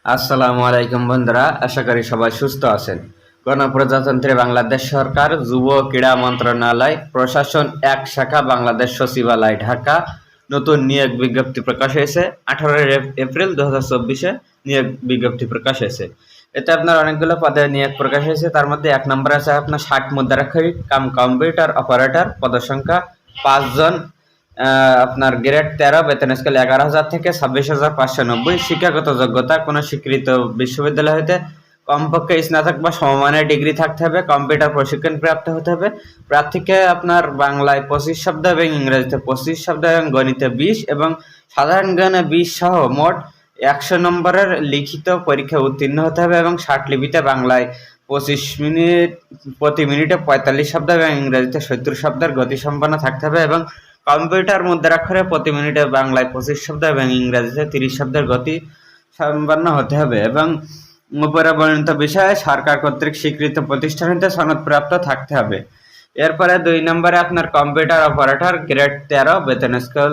আসসালামু আলাইকুম বন্ধুরা, আশা করি সবাই সুস্থ আছেন। গণপ্রজাতন্ত্রী বাংলাদেশ সরকার, যুব ক্রীড়া মন্ত্রণালয়, প্রশাসন ১ শাখা, বাংলাদেশ সচিবালয়, ঢাকা নতুন নিয়োগ বিজ্ঞপ্তি প্রকাশ হয়েছে। 18 এপ্রিল 2024-এ নিয়োগ বিজ্ঞপ্তি প্রকাশ হয়েছে। এতে আপনার অনেকগুলো পদে নিয়োগ প্রকাশ হয়েছে। তার মধ্যে 1 নম্বরে আছে আপনার 60 মুদ্রাক্ষরিক কাম কম্পিউটার অপারেটর, পদসংখ্যা 5 জন। আপনার গ্রেড 13, বেতন স্কেল 11,000 থেকে 26,590। শিক্ষাগত যোগ্যতা কোনো স্বীকৃত বিশ্ববিদ্যালয় হইতে কমপক্ষে স্নাতক বা সমমানের ডিগ্রি থাকতে হবে। কম্পিউটার প্রশিক্ষণ প্রাপ্ত হতে হবে। প্রার্থীকে আপনার বাংলায় 25 শব্দ এবং ইংরেজিতে 25 শব্দ এবং গণিতে 20 এবং সাধারণ জ্ঞানে 20 সহ মোট 100 নম্বরের লিখিত পরীক্ষায় উত্তীর্ণ হতে হবে এবং 60 লিপিতে বাংলায় 25 মিনিট প্রতি মিনিটে 45 শব্দ এবং ইংরেজিতে 70 শব্দের গতিসম্পন্ন থাকতে হবে এবং কম্পিউটার মুদ্রাক্ষরে প্রতি মিনিটে বাংলায় 25 শব্দ এবং ইংরেজিতে 30 শব্দের গতি সম্পন্ন হতে হবে এবং উপরে বর্ণিত বিষয়ে সরকার কর্তৃক স্বীকৃত প্রতিষ্ঠান হতে সনদপ্রাপ্ত থাকতে হবে। এরপরে 2 নম্বরে আপনার কম্পিউটার অপারেটর গ্রেড 13, বেতন স্কেল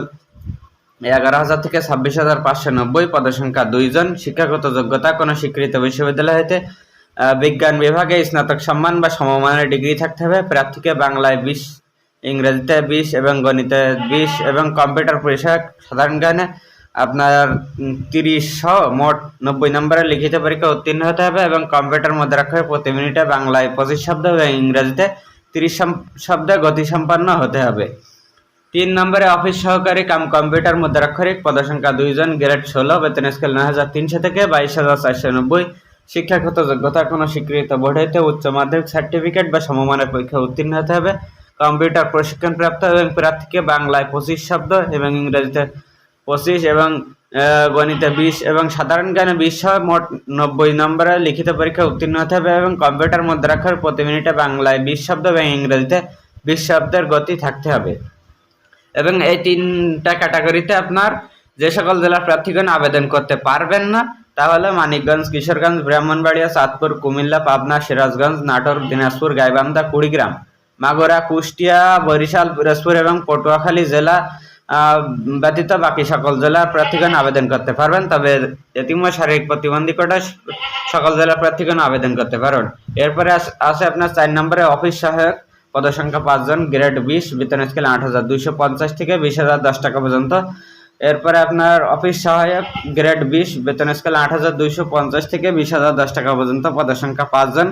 11,000 থেকে 26,590, পদসংখ্যা 2 জন। শিক্ষাগত যোগ্যতা কোনো স্বীকৃত বিশ্ববিদ্যালয় হতে বিজ্ঞান বিভাগে স্নাতক সম্মান বা সমমানের ডিগ্রি থাকতে হবে। প্রার্থীকে বাংলায় 20, ইংরেজিতে 20 এবং গণিতে 20 এবং কম্পিউটার বিষয়ক সাধারণ জ্ঞানে আপনার 30 সহ মোট 90 নম্বরের লিখিত পরীক্ষা উত্তীর্ণ হতে হবে এবং কম্পিউটার মুদ্রাক্ষরে প্রতি মিনিটে বাংলায় 25 শব্দ এবং ইংরেজিতে 30 শব্দে গতিসম্পন্ন হতে হবে। 3 নম্বরে অফিস সহকারী কাম কম্পিউটার মুদ্রাক্ষরিক, পদসংখ্যা 2 জন, গ্রেড 16, বেতন স্কেল 9,300 থেকে 22,490। শিক্ষাগত যোগ্যতা কোনো স্বীকৃত বোর্ড হইতে উচ্চ মাধ্যমিক সার্টিফিকেট বা সমমানের পরীক্ষা উত্তীর্ণ হতে হবে। কম্পিউটার প্রশিক্ষণ প্রাপ্ত এবং প্রার্থীকে বাংলায় 25 শব্দ এবং ইংরেজিতে 25 এবং গণিতে 20 এবং সাধারণ জ্ঞানে 20 সহ মোট 90 নম্বরের লিখিত পরীক্ষা উত্তীর্ণ হতে হবে এবং কম্পিউটার মুদ্রাক্ষর প্রতি মিনিটে বাংলায় 20 শব্দ এবং ইংরেজিতে 20 শব্দের গতি থাকতে হবে। এবং এই 3টা ক্যাটাগরিতে আপনার যে সকল জেলার প্রার্থীগণ আবেদন করতে পারবেন না তা হলো মানিকগঞ্জ, কিশোরগঞ্জ, ব্রাহ্মণবাড়িয়া, চাঁদপুর, কুমিল্লা, পাবনা, সিরাজগঞ্জ, নাটোর, দিনাজপুর, গাইবান্ধা, কুড়িগ্রাম, মাগুরা, কুষ্টিয়া, বরিশাল, পিরোজপুর এবং পটুয়াখালী জেলা ব্যতীত বাকি সকল জেলার প্রার্থীগণ আবেদন করতে পারবেন। তবে এতিম ও শারীরিক প্রতিবন্ধীকতা সকল জেলার প্রার্থীগণ আবেদন করতে পারবেন। এরপরে আছে আপনার 4 নম্বরে অফিস সহায়ক, পদসংখ্যা 5 জন, গ্রেড 20, বেতন স্কেল 8,250 থেকে 20,010 টাকা পর্যন্ত। এরপরে আপনার অফিস সহায়ক গ্রেড 20, বেতন স্কেল 8,250 থেকে 20,010 টাকা পর্যন্ত, পদসংখ্যা 5 জন।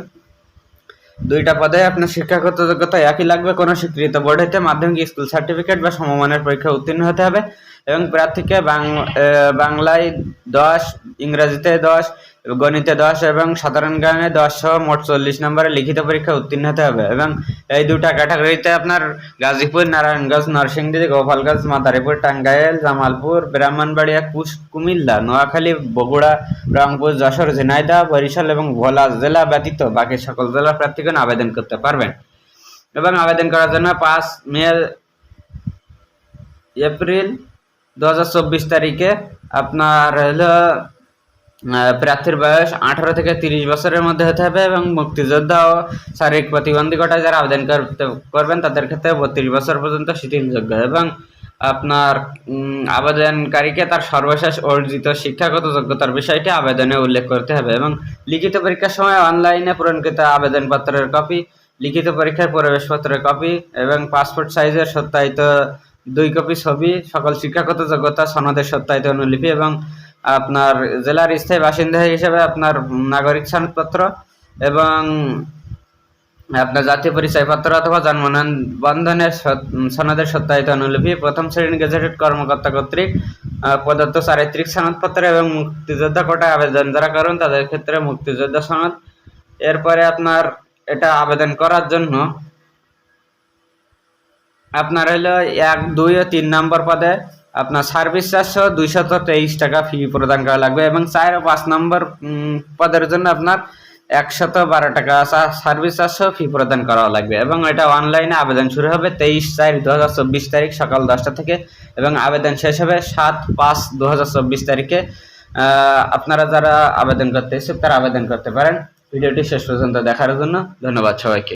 2টা পদে আপনার শিক্ষাগত যোগ্যতা একই লাগবে। কোনো স্বীকৃত বোর্ড হইতে মাধ্যমিক স্কুল সার্টিফিকেট বা সমমানের পরীক্ষা উত্তীর্ণ হতে হবে এবং প্রার্থীকে বাংলায় 10, ইংরেজিতে 10, গণিতে 10 এবং সাধারণ জ্ঞানে 10 সহ মোট 40 নম্বরের লিখিত পরীক্ষা উত্তীর্ণ হতে হবে এবং এই 2টা ক্যাটাগরিতে আপনার গাজীপুর, নারায়ণগঞ্জ, নরসিংদী, গোপালগঞ্জ, মাদারীপুর, টাঙ্গাইল, জামালপুর, ব্রাহ্মণবাড়িয়া, কুমিল্লা, নোয়াখালী, বগুড়া, রংপুর, যশোর, ঝিনাইদহ, বরিশাল এবং ভোলা জেলা ব্যতীত বাকি সকল জেলার প্রার্থীগণ আবেদন করতে পারবেন এবং আবেদন করার জন্য 5 এপ্রিল 2024 তারিখে আপনার হলো প্রার্থীর বয়স 18 থেকে 30 বছরের মধ্যে হতে হবে এবং মুক্তিযোদ্ধা ও শারীরিক প্রতিবন্ধকতায় যারা আবেদন করবেন তাদের ক্ষেত্রে 32 বছর পর্যন্ত শিথিলযোগ্য এবং আপনার আবেদনকারীকে তার সর্বশেষ অর্জিত শিক্ষাগত যোগ্যতার বিষয়টি আবেদনে উল্লেখ করতে হবে এবং লিখিত পরীক্ষার সময় অনলাইনে পূরণকৃত আবেদনপত্রের কপি, লিখিত পরীক্ষার প্রবেশপত্রের কপি এবং পাসপোর্ট সাইজের সত্যায়িত 2 কপি ছবি, সকল শিক্ষাগত যোগ্যতা সনদের সত্যায়িত অনুলিপি এবং আপনার জেলার স্থায়ী বাসিন্দা হিসেবে আপনার নাগরিক সনদপত্র এবং আপনার জাতীয় পরিচয়পত্র অথবা জন্ম নিবন্ধনের সনদের সত্যায়িত অনুলিপি, প্রথম শ্রেণীর গেজেটেড কর্মকর্তা কর্তৃক প্রদত্ত চারিত্রিক সনদপত্র এবং মুক্তিযোদ্ধা কোটায় আবেদন যারা করেন তাদের ক্ষেত্রে মুক্তিযোদ্ধা সনদ। এরপরে আপনার এটা আবেদন করার জন্য আপনার হলো 1, 2 ও 3 নম্বর পদে আপনার সার্ভিস চার্জ 223 টাকা ফি প্রদান করা লাগবে এবং 4 ও 5 নম্বর পদের জন্য আপনার 112 টাকা সার্ভিস চার্জ ফি প্রদান করা লাগবে এবং এটা অনলাইনে আবেদন শুরু হবে 23/4/2024 তারিখ সকাল 10টা থেকে এবং আবেদন শেষ হবে 7/5/2024 তারিখে। আপনারা যারা আবেদন করতে ইচ্ছুক তারা আবেদন করতে পারেন। ভিডিওটি শেষ পর্যন্ত দেখার জন্য ধন্যবাদ সবাইকে।